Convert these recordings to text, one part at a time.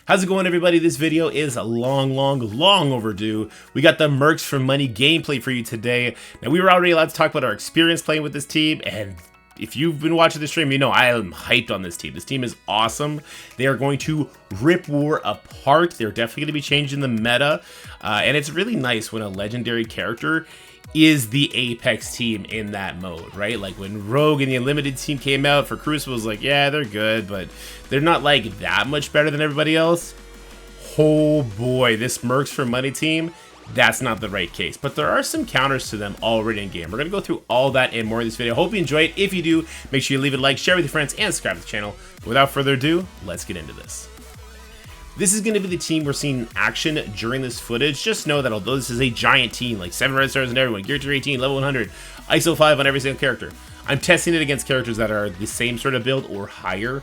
How's it going, everybody? This video is long overdue. We got the Mercs for Money gameplay for you today. Now, we were already allowed to talk about our experience playing with this team, and if you've been watching the stream, you know I am hyped on this team. This team is awesome. They are going to rip war apart. They're definitely going to be changing the meta, and it's really nice when a legendary character is the apex team in that mode, right? Like when Rogue and the Unlimited team came out for Crucible, was like, yeah, they're good, but they're not like that much better than everybody else. Oh boy, this Mercs for Money team, that's not the right case. But there are some counters to them already in game. We're going to go through all that and more in this video. Hope you enjoy it. If you do, make sure you leave a like, share with your friends, and subscribe to the channel. But without further ado, let's get into this. This is going to be the team we're seeing in action during this footage. Just know that although this is a giant team, like 7 red stars on everyone, gear tier 18, level 100, ISO 5 on every single character, I'm testing it against characters that are the same sort of build or higher.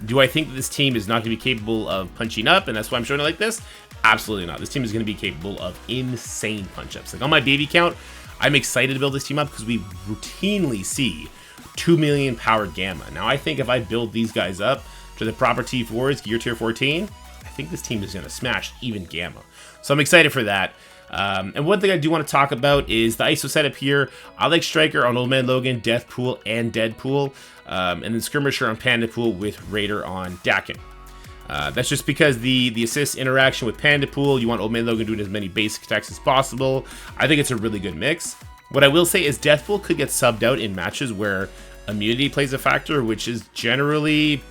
Do I think that this team is not going to be capable of punching up, and that's why I'm showing it like this? Absolutely not. This team is going to be capable of insane punch-ups. Like on my baby count, I'm excited to build this team up because we routinely see 2 million powered Gamma. Now, I think if I build these guys up to the proper T4s, gear tier 14, I think this team is going to smash even Gamma. So I'm excited for that. And one thing I do want to talk about is the ISO setup here. I like Striker on Old Man Logan, Deathpool, and Deadpool. And then Skirmisher on Pandapool with Raider on Dakin. That's just because the assist interaction with Pandapool, you want Old Man Logan doing as many basic attacks as possible. I think it's a really good mix. What I will say is Deathpool could get subbed out in matches where immunity plays a factor, which is generally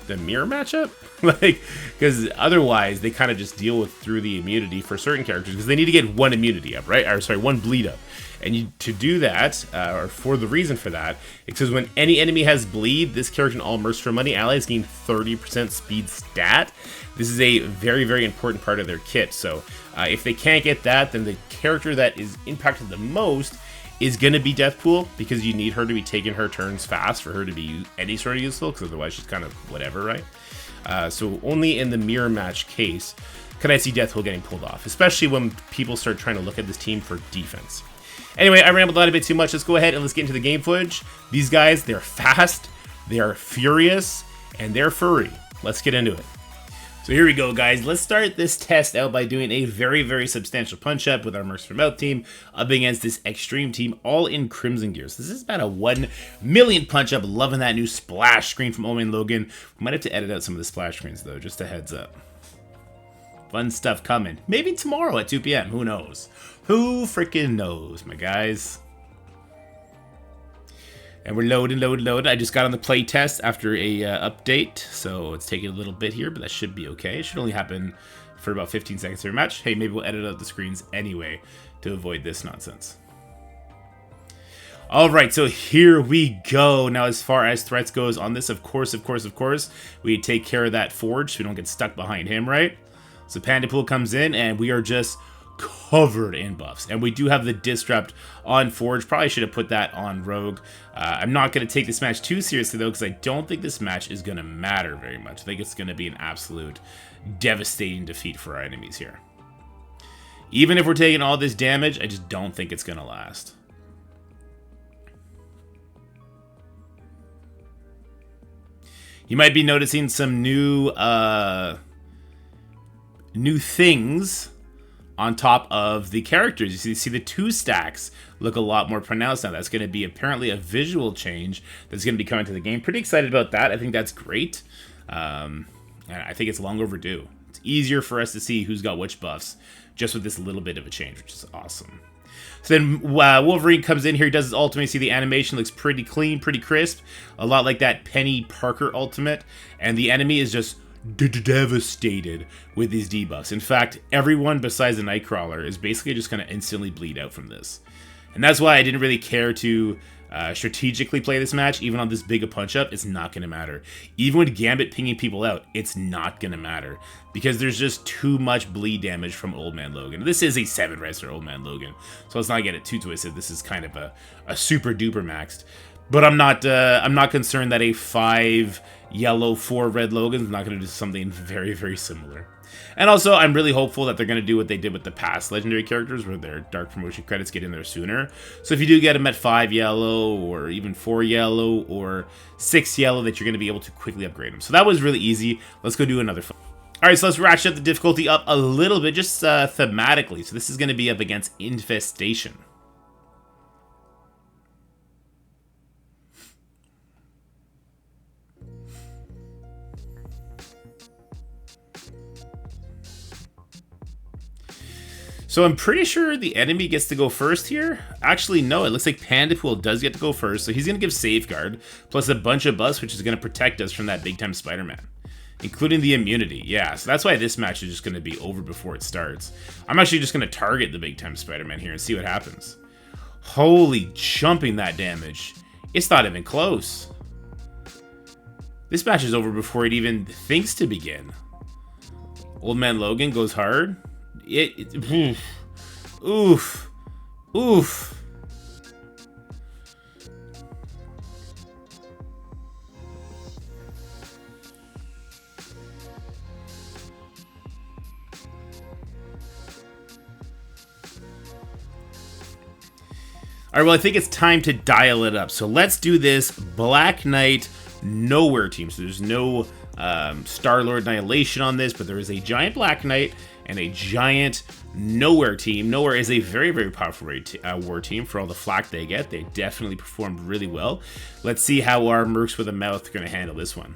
the mirror matchup. Like, because otherwise they kind of just deal with through the immunity for certain characters because they need to get one immunity up, right? Or sorry, one bleed up. And to do that, or for the reason for that, it says when any enemy has bleed, this character in all Mercs for Money allies gain 30% speed stat. This is a very important part of their kit. So if they can't get that, then the character that is impacted the most is going to be Deathpool, because you need her to be taking her turns fast for her to be any sort of useful, because otherwise she's kind of whatever, right? So only in the mirror match case can I see Deathpool getting pulled off, especially when people start trying to look at this team for defense. Anyway, I rambled on a bit too much. Let's go ahead and let's get into the game footage. These guys, they're fast, they are furious, and they're furry. Let's get into it. So here we go, guys. Let's start this test out by doing a very substantial punch-up with our Mercs for Mouth team up against this Extreme team, all in Crimson gear. So this is about a 1 million punch-up. Loving that new splash screen from Old Man Logan. We might have to edit out some of the splash screens, though, just a heads up. Fun stuff coming. Maybe tomorrow at 2 p.m. Who knows? Who freaking knows, my guys? And we're loading. I just got on the play test after a update, so it's taking a little bit here, but that should be okay. It should only happen for about 15 seconds per match. Hey, maybe we'll edit out the screens anyway to avoid this nonsense. All right, so here we go. Now, as far as threats goes on this, of course, we take care of that Forge so we don't get stuck behind him, right? So Pandapool comes in, and we are just covered in buffs, and we do have the Disrupt on Forge. Probably should have put that on Rogue. I'm not going to take this match too seriously, though, because I don't think this match is going to matter very much. I think it's going to be an absolute devastating defeat for our enemies here. Even if we're taking all this damage, I just don't think it's going to last. You might be noticing some new things on top of the characters. You see the 2 stacks look a lot more pronounced now. That's going to be apparently a visual change that's going to be coming to the game. Pretty excited about that. I think that's great. And I think it's long overdue. It's easier for us to see who's got which buffs just with this little bit of a change, which is awesome. So then Wolverine comes in here. He does his ultimate. You see the animation looks pretty clean, pretty crisp. A lot like that Penny Parker ultimate. And the enemy is just devastated with these debuffs. In fact, everyone besides the Nightcrawler is basically just going to instantly bleed out from this. And that's why I didn't really care to strategically play this match. Even on this big a punch-up, it's not going to matter. Even with Gambit pinging people out, it's not going to matter. Because there's just too much bleed damage from Old Man Logan. This is a 7 red star Old Man Logan, so let's not get it too twisted. This is kind of a super duper maxed. But I'm not concerned that a 5 yellow 4 red Logan is not going to do something very similar. And also, I'm really hopeful that they're going to do what they did with the past legendary characters, where their dark promotion credits get in there sooner. So if you do get them at 5 yellow, or even 4 yellow, or 6 yellow, that you're going to be able to quickly upgrade them. So that was really easy. Let's go do another fight. right, so let's ratchet up the difficulty up a little bit, just thematically. So this is going to be up against Infestation. So I'm pretty sure the enemy gets to go first here. Actually, no, it looks like Pandapool does get to go first. So he's going to give Safeguard, plus a bunch of buffs, which is going to protect us from that big-time Spider-Man. Including the immunity. Yeah, so that's why this match is just going to be over before it starts. I'm actually just going to target the big-time Spider-Man here and see what happens. Holy jumping that damage. It's not even close. This match is over before it even thinks to begin. Old Man Logan goes hard. Oof. Oof. Oof. All right, well, I think it's time to dial it up. So let's do this Black Knight Nowhere team. So there's no Star-Lord Annihilation on this, but there is a giant Black Knight and a giant Nowhere team. Nowhere is a very, very powerful war team for all the flack they get. They definitely performed really well. Let's see how our Mercs with a Mouth are going to handle this one.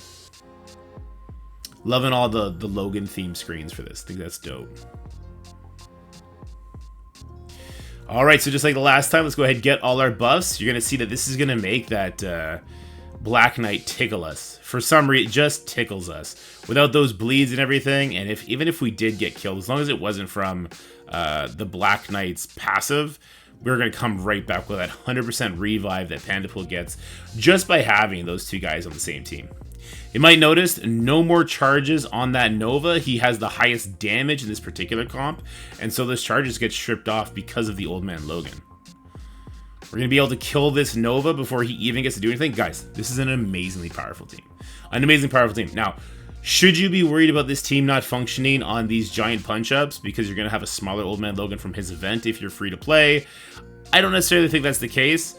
Loving all the Logan theme screens for this. I think that's dope. All right, so just like the last time, let's go ahead and get all our buffs. You're going to see that this is going to make that Black Knight tickle us. For some reason, it just tickles us. Without those bleeds and everything, and even if we did get killed, as long as it wasn't from the Black Knight's passive, we're going to come right back with that 100% revive that Pandapool gets just by having those two guys on the same team. You might notice no more charges on that Nova. He has the highest damage in this particular comp, and so those charges get stripped off because of the Old Man Logan. We're going to be able to kill this Nova before he even gets to do anything. Guys, this is an amazingly powerful team. An amazing powerful team. Now, should you be worried about this team not functioning on these giant punch-ups because you're going to have a smaller Old Man Logan from his event if you're free to play? I don't necessarily think that's the case.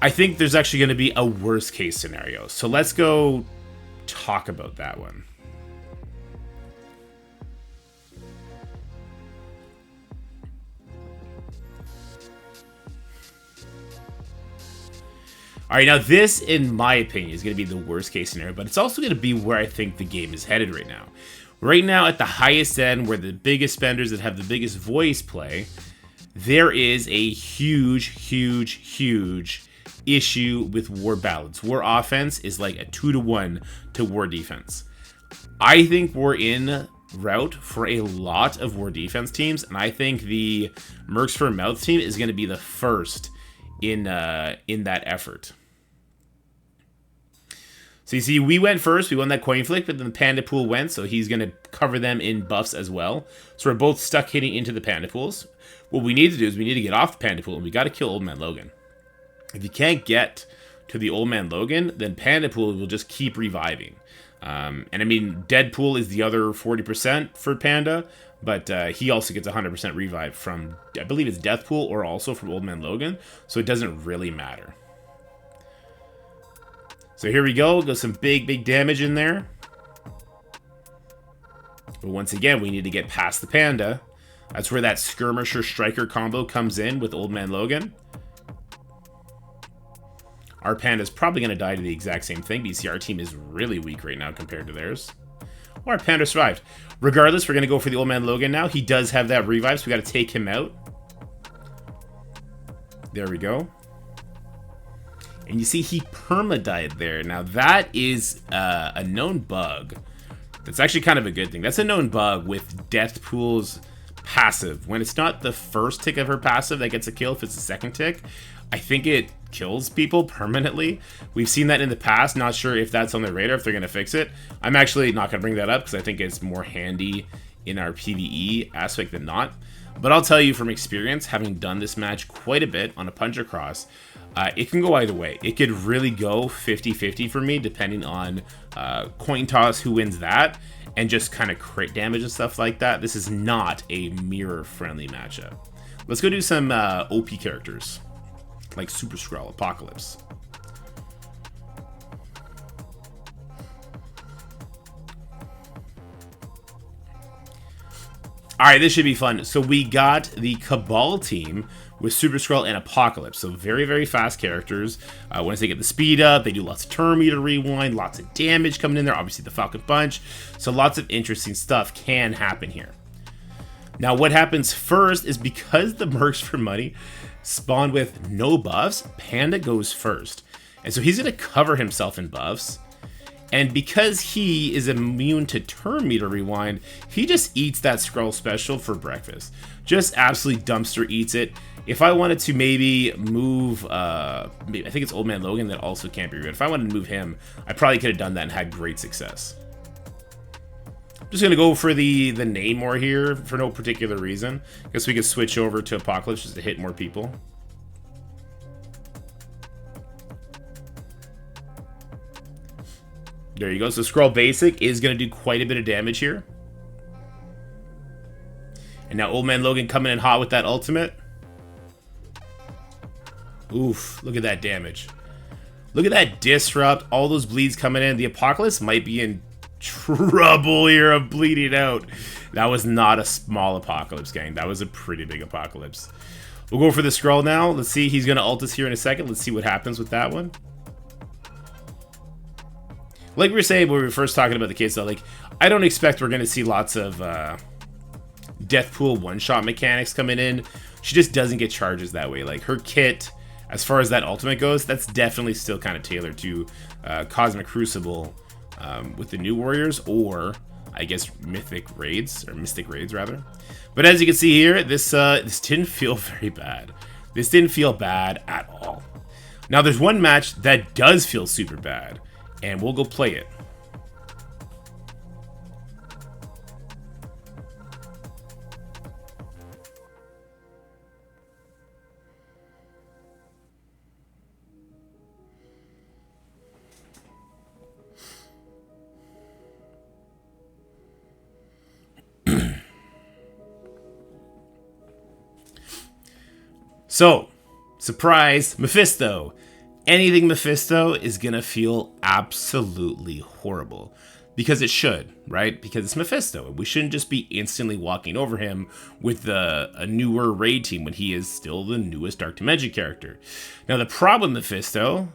I think there's actually going to be a worst case scenario. So let's go talk about that one. All right, now this, in my opinion, is going to be the worst case scenario, but it's also going to be where I think the game is headed right now. Right now, at the highest end, where the biggest spenders that have the biggest voice play, there is a huge, huge, huge issue with war balance. War offense is like a 2-to-1 to war defense. I think we're in route for a lot of war defense teams, and I think the Mercs for Mouth team is going to be the first in that effort. So you see, we went first. We won that coin flick, but then the Pandapool went, so he's going to cover them in buffs as well. So we're both stuck hitting into the Pandapools. What we need to do is we need to get off the Pandapool, and we got to kill Old Man Logan. If you can't get to the Old Man Logan, then Pandapool will just keep reviving. And I mean, Deadpool is the other 40% for Panda, but he also gets 100% revive from, I believe it's Deathpool or also from Old Man Logan, so it doesn't really matter. So here we go. Got some big damage in there. But once again, we need to get past the Panda. That's where that Skirmisher Striker combo comes in with Old Man Logan. Our Panda's probably going to die to the exact same thing, but you see our team is really weak right now compared to theirs. Well, our Panda survived. Regardless, we're going to go for the Old Man Logan now. He does have that revive, so we got to take him out. There we go. And you see he perma-died there. Now that is a known bug. That's actually kind of a good thing. That's a known bug with Deathpool's passive. When it's not the first tick of her passive that gets a kill, if it's the second tick, I think it kills people permanently. We've seen that in the past. Not sure if that's on their radar, if they're going to fix it. I'm actually not going to bring that up because I think it's more handy in our PvE aspect than not. But I'll tell you from experience, having done this match quite a bit on a punch across, it can go either way. It could really go 50-50 for me, depending on coin toss, who wins that, and just kind of crit damage and stuff like that. This is not a mirror-friendly matchup. Let's go do some OP characters, like Super Skrull, Apocalypse. Alright, this should be fun. So we got the Cabal team with Super Skrull and Apocalypse. So very, very fast characters. Once they get the speed up, they do lots of turn meter rewind, lots of damage coming in there. Obviously the Falcon Punch. So lots of interesting stuff can happen here. Now what happens first is because the Mercs for Money spawn with no buffs, Panda goes first. And so he's going to cover himself in buffs. And because he is immune to turn meter rewind, he just eats that Skrull special for breakfast. Just absolutely dumpster eats it. If I wanted to maybe move, I think it's Old Man Logan that also can't be removed. If I wanted to move him, I probably could have done that and had great success. I'm just going to go for the Namor here for no particular reason. I guess we could switch over to Apocalypse just to hit more people. There you go. So Skrull Basic is going to do quite a bit of damage here. And now Old Man Logan coming in hot with that ultimate. Oof, look at that damage. Look at that disrupt. All those bleeds coming in. The Apocalypse might be in trouble here of bleeding out. That was not a small Apocalypse, gang. That was a pretty big Apocalypse. We'll go for the Skrull now. Let's see. He's going to ult us here in a second. Let's see what happens with that one. Like we were saying when we were first talking about the case, though, like, I don't expect we're going to see lots of death pool one-shot mechanics coming in. She just doesn't get charges that way. Like, her kit, as far as that ultimate goes, that's definitely still kind of tailored to Cosmic Crucible with the new Warriors, or, I guess, Mystic Raids, rather. But as you can see here, this didn't feel very bad. This didn't feel bad at all. Now, there's one match that does feel super bad. And we'll go play it. So, surprise, Mephisto. Anything Mephisto is gonna feel absolutely horrible. Because it should, right? Because it's Mephisto. We shouldn't just be instantly walking over him with a newer raid team when he is still the newest Dark Dimension character. Now the problem with Mephisto,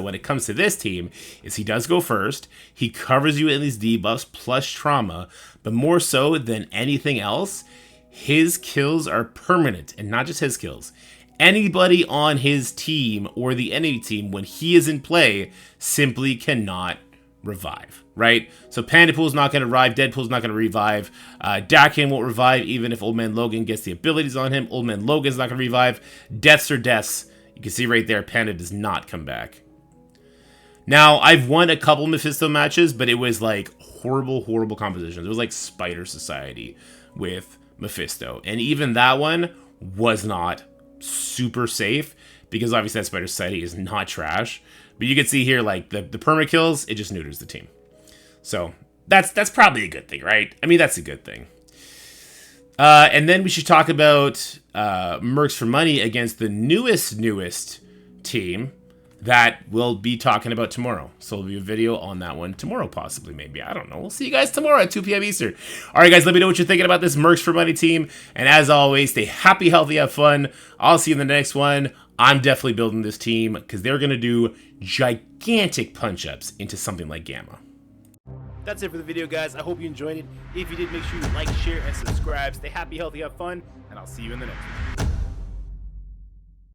when it comes to this team is he does go first. He covers you in these debuffs plus trauma, but more so than anything else, his kills are permanent, and not just his kills. Anybody on his team or the enemy team, when he is in play, simply cannot revive, right? So Pandapool's not going to revive, Deadpool's not going to revive, Dakin won't revive even if Old Man Logan gets the abilities on him. Old Man Logan's not going to revive. Deaths are deaths. You can see right there, Panda does not come back. Now, I've won a couple Mephisto matches, but it was like horrible, horrible compositions. It was like Spider Society with Mephisto. And even that one was not super safe, because obviously that Spider Society is not trash. But you can see here, like, the perma kills, it just neuters the team. So that's probably a good thing, right? I mean, that's a good thing. And then we should talk about Mercs for Money against the newest team that we'll be talking about tomorrow. So there'll be a video on that one tomorrow, possibly, maybe. I don't know. We'll see you guys tomorrow at 2 p.m. Eastern. All right, guys, let me know what you're thinking about this Mercs for Money team. And as always, stay happy, healthy, have fun. I'll see you in the next one. I'm definitely building this team because they're going to do gigantic punch-ups into something like Gamma. That's it for the video, guys. I hope you enjoyed it. If you did, make sure you like, share, and subscribe. Stay happy, healthy, have fun, and I'll see you in the next one.